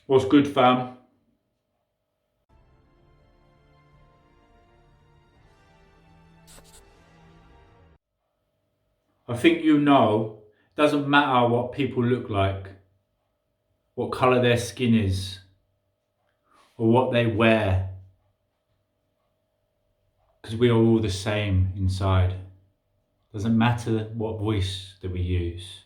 What's good, fam? I think it doesn't matter what people look like, what colour their skin is, or what they wear, because we are all the same inside. Doesn't matter what voice that we use.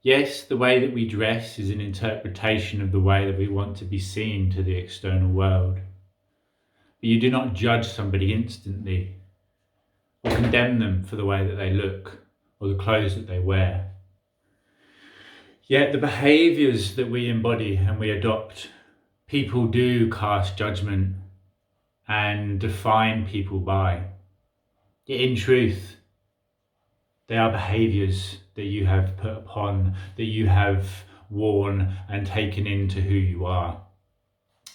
Yes, the way that we dress is an interpretation of the way that we want to be seen to the external world. But you do not judge somebody instantly or condemn them for the way that they look or the clothes that they wear. Yet the behaviours that we embody and we adopt, people do cast judgment and define people by. Yet in truth, they are behaviours that you have put upon, that you have worn and taken into who you are.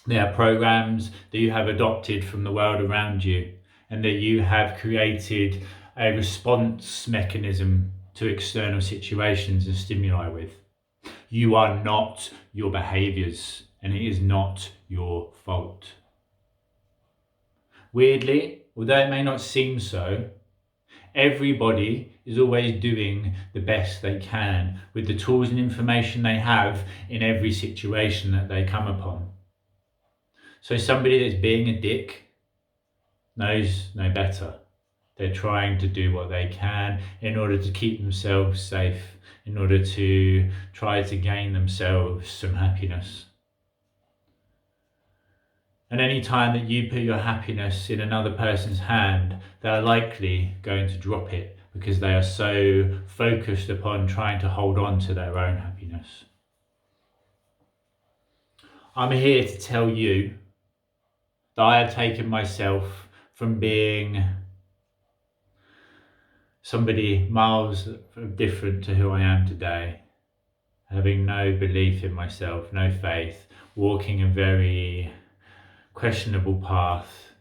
They are programs that you have adopted from the world around you and that you have created a response mechanism to external situations and stimuli with. You are not your behaviours, and it is not your fault. Weirdly, although it may not seem so, everybody is always doing the best they can with the tools and information they have in every situation that they come upon. So somebody that's being a dick knows no better. They're trying to do what they can in order to keep themselves safe, in order to try to gain themselves some happiness. And any time that you put your happiness in another person's hand, they're likely going to drop it because they are so focused upon trying to hold on to their own happiness. I'm here to tell you that I have taken myself from being somebody miles different to who I am today, having no belief in myself, no faith, walking a very questionable path,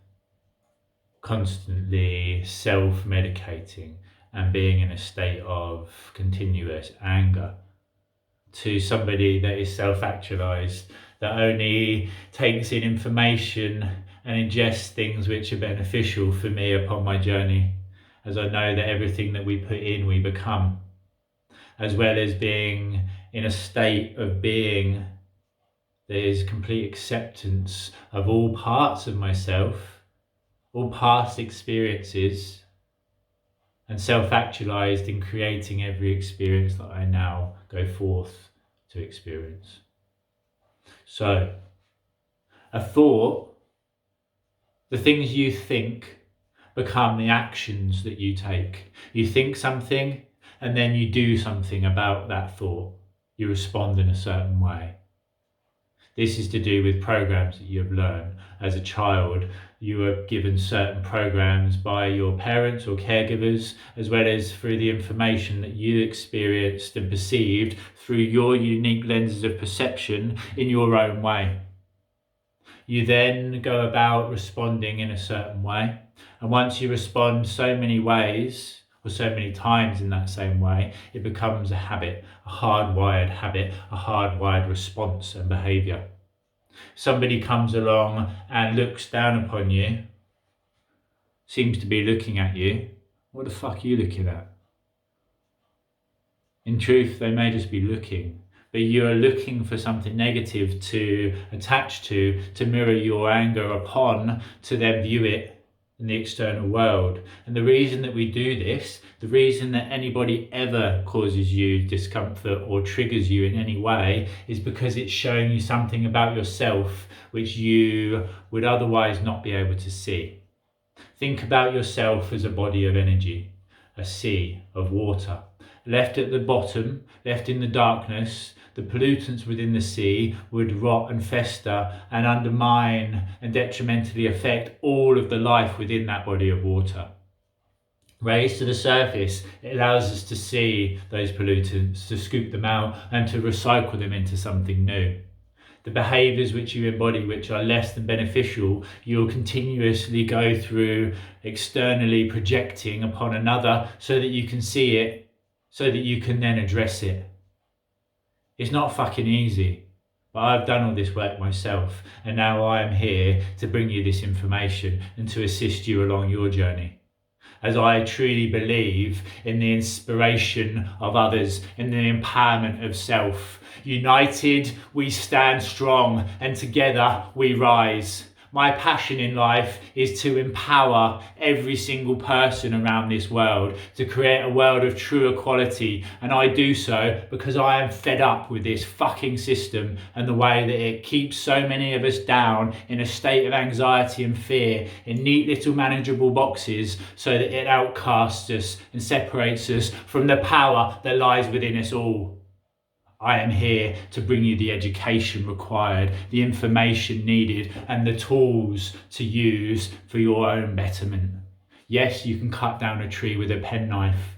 constantly self-medicating and being in a state of continuous anger, to somebody that is self-actualized, that only takes in information and ingests things which are beneficial for me upon my journey, as I know that everything that we put in we become, as well as being in a state of being there is complete acceptance of all parts of myself, all past experiences, and self-actualized in creating every experience that I now go forth to experience. So, a thought, the things you think become the actions that you take. You think something and then you do something about that thought. You respond in a certain way. This is to do with programs that you have learned. As a child, you were given certain programs by your parents or caregivers, as well as through the information that you experienced and perceived through your unique lenses of perception in your own way. You then go about responding in a certain way. And once you respond so many ways, or so many times in that same way, it becomes a habit, a hardwired habit, a hardwired response and behaviour. Somebody comes along and looks down upon you, seems to be looking at you. What the fuck are you looking at? In truth, they may just be looking, but you are looking for something negative to attach to mirror your anger upon, to then view it in the external world. And the reason that we do this, the reason that anybody ever causes you discomfort or triggers you in any way, is because it's showing you something about yourself which you would otherwise not be able to see. Think about yourself as a body of energy, a sea of water. Left at the bottom, left in the darkness, the pollutants within the sea would rot and fester and undermine and detrimentally affect all of the life within that body of water. Raised to the surface, it allows us to see those pollutants, to scoop them out and to recycle them into something new. The behaviours which you embody, which are less than beneficial, you'll continuously go through externally projecting upon another so that you can see it, so that you can then address it. It's not fucking easy, But I've done all this work myself, and now I am here to bring you this information and to assist you along your journey. As I truly believe in the inspiration of others, in the empowerment of self. United, we stand strong, and together we rise. My passion in life is to empower every single person around this world to create a world of true equality, and I do so because I am fed up with this fucking system and the way that it keeps so many of us down in a state of anxiety and fear in neat little manageable boxes, so that it outcasts us and separates us from the power that lies within us all. I am here to bring you the education required, the information needed, and the tools to use for your own betterment. Yes, you can cut down a tree with a penknife,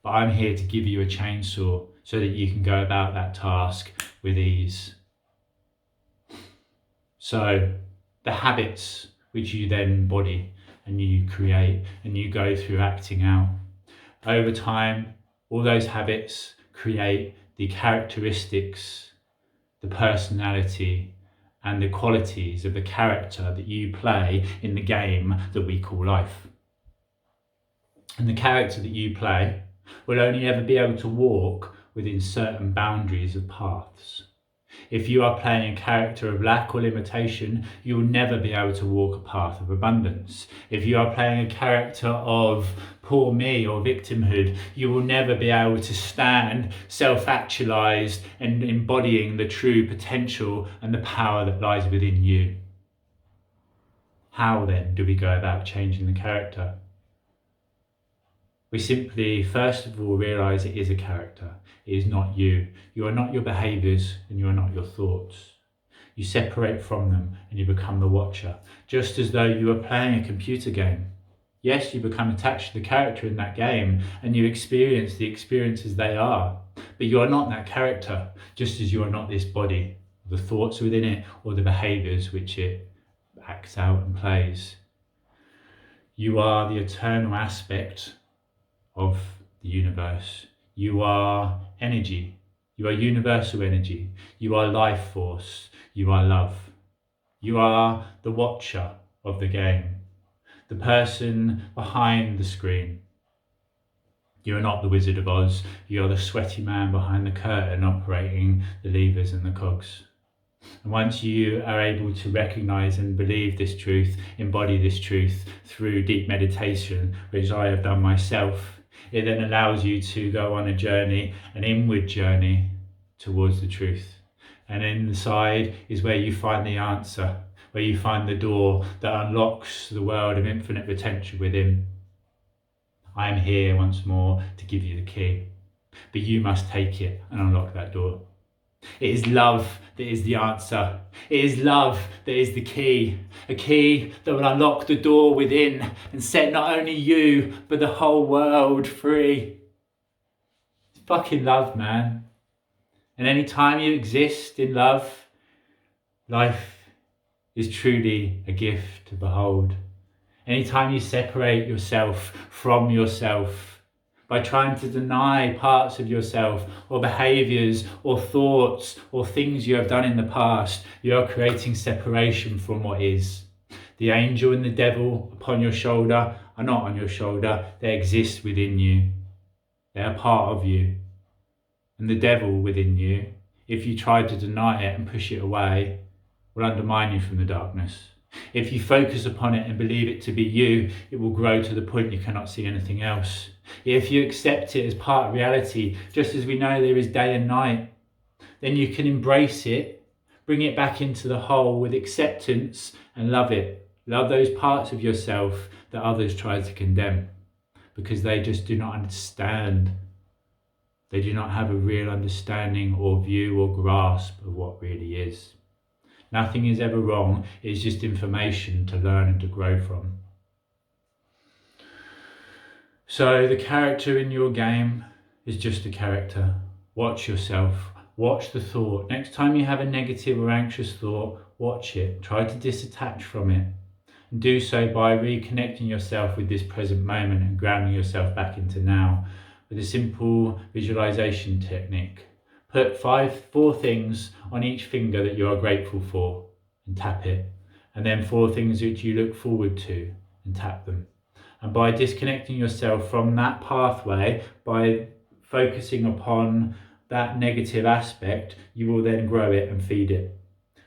but I'm here to give you a chainsaw so that you can go about that task with ease. So, the habits which you then embody and you create and you go through acting out. Over time, all those habits create the characteristics, the personality, and the qualities of the character that you play in the game that we call life. And the character that you play will only ever be able to walk within certain boundaries of paths. If you are playing a character of lack or limitation, you will never be able to walk a path of abundance. If you are playing a character of poor me or victimhood, you will never be able to stand self-actualized and embodying the true potential and the power that lies within you. How then do we go about changing the character? We simply, first of all, realise it is a character. It is not you. You are not your behaviours and you are not your thoughts. You separate from them and you become the watcher, just as though you were playing a computer game. Yes, you become attached to the character in that game and you experience the experiences they are, but you are not that character, just as you are not this body, the thoughts within it or the behaviours which it acts out and plays. You are the eternal aspect of the universe. You are energy. You are universal energy. You are life force. You are love. You are the watcher of the game, the person behind the screen. You are not the Wizard of Oz. You are the sweaty man behind the curtain operating the levers and the cogs. And once you are able to recognize and believe this truth, embody this truth through deep meditation, which I have done myself, it then allows you to go on a journey, an inward journey towards the truth. And inside is where you find the answer, where you find the door that unlocks the world of infinite potential within. I am here once more to give you the key, but you must take it and unlock that door. It is love that is the answer. It is love that is the key. A key that will unlock the door within and set not only you, but the whole world free. It's fucking love, man. And any time you exist in love, life is truly a gift to behold. Anytime you separate yourself from yourself, by trying to deny parts of yourself or behaviours or thoughts or things you have done in the past, you are creating separation from what is. The angel and the devil upon your shoulder are not on your shoulder, they exist within you. They are part of you. And the devil within you, if you try to deny it and push it away, will undermine you from the darkness. If you focus upon it and believe it to be you, it will grow to the point you cannot see anything else. If you accept it as part of reality, just as we know there is day and night, then you can embrace it, bring it back into the whole with acceptance and love it. Love those parts of yourself that others try to condemn because they just do not understand. They do not have a real understanding or view or grasp of what really is. Nothing is ever wrong, it's just information to learn and to grow from. So the character in your game is just a character. Watch yourself, watch the thought. Next time you have a negative or anxious thought, watch it, try to disattach from it. And do so by reconnecting yourself with this present moment and grounding yourself back into now with a simple visualization technique. Put four things on each finger that you are grateful for and tap it. And then 4 things which you look forward to and tap them. And by disconnecting yourself from that pathway, by focusing upon that negative aspect, you will then grow it and feed it.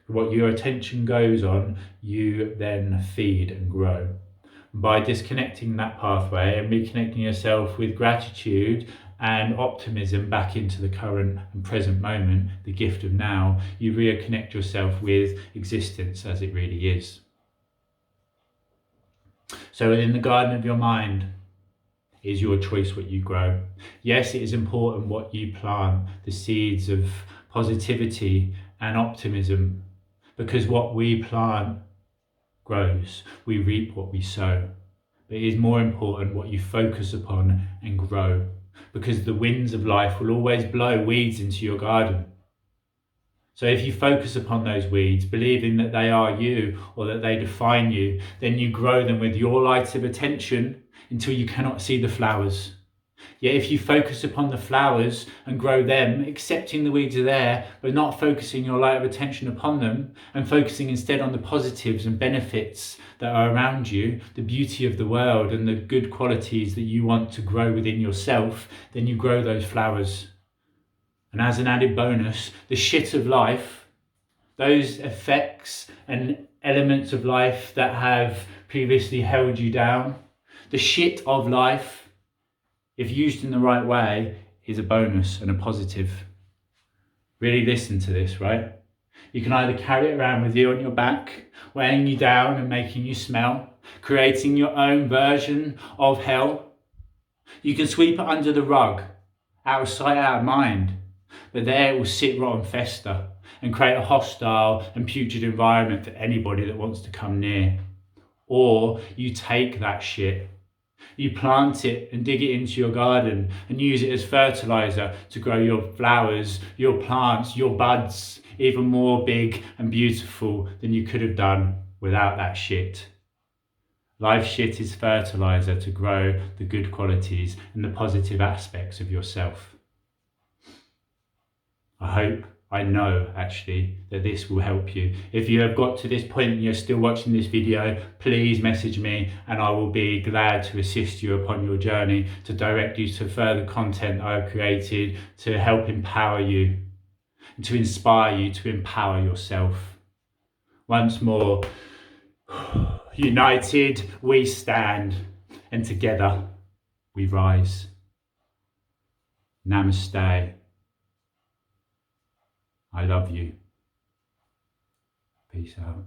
What your attention goes on, you then feed and grow. By disconnecting that pathway and reconnecting yourself with gratitude and optimism back into the current and present moment, the gift of now, you reconnect yourself with existence as it really is. So in the garden of your mind, it is your choice what you grow. Yes, it is important what you plant, the seeds of positivity and optimism, because what we plant grows. We reap what we sow. But it is more important what you focus upon and grow, because the winds of life will always blow weeds into your garden. So if you focus upon those weeds, believing that they are you or that they define you, then you grow them with your light of attention until you cannot see the flowers. Yet if you focus upon the flowers and grow them, accepting the weeds are there, but not focusing your light of attention upon them, and focusing instead on the positives and benefits that are around you, the beauty of the world and the good qualities that you want to grow within yourself, then you grow those flowers. And as an added bonus, the shit of life, those effects and elements of life that have previously held you down, the shit of life, if used in the right way, is a bonus and a positive. Really listen to this, right? You can either carry it around with you on your back, weighing you down and making you smell, creating your own version of hell. You can sweep it under the rug, out of sight, out of mind, but there it will sit, rot and fester and create a hostile and putrid environment for anybody that wants to come near. Or you take that shit, you plant it and dig it into your garden and use it as fertilizer to grow your flowers, your plants, your buds, even more big and beautiful than you could have done without that shit. Life shit is fertilizer to grow the good qualities and the positive aspects of yourself. I know actually that this will help you. If you have got to this point and you're still watching this video, please message me and I will be glad to assist you upon your journey, to direct you to further content I've created to help empower you, and to inspire you to empower yourself. Once more, united we stand and together we rise. Namaste. I love you. Peace out.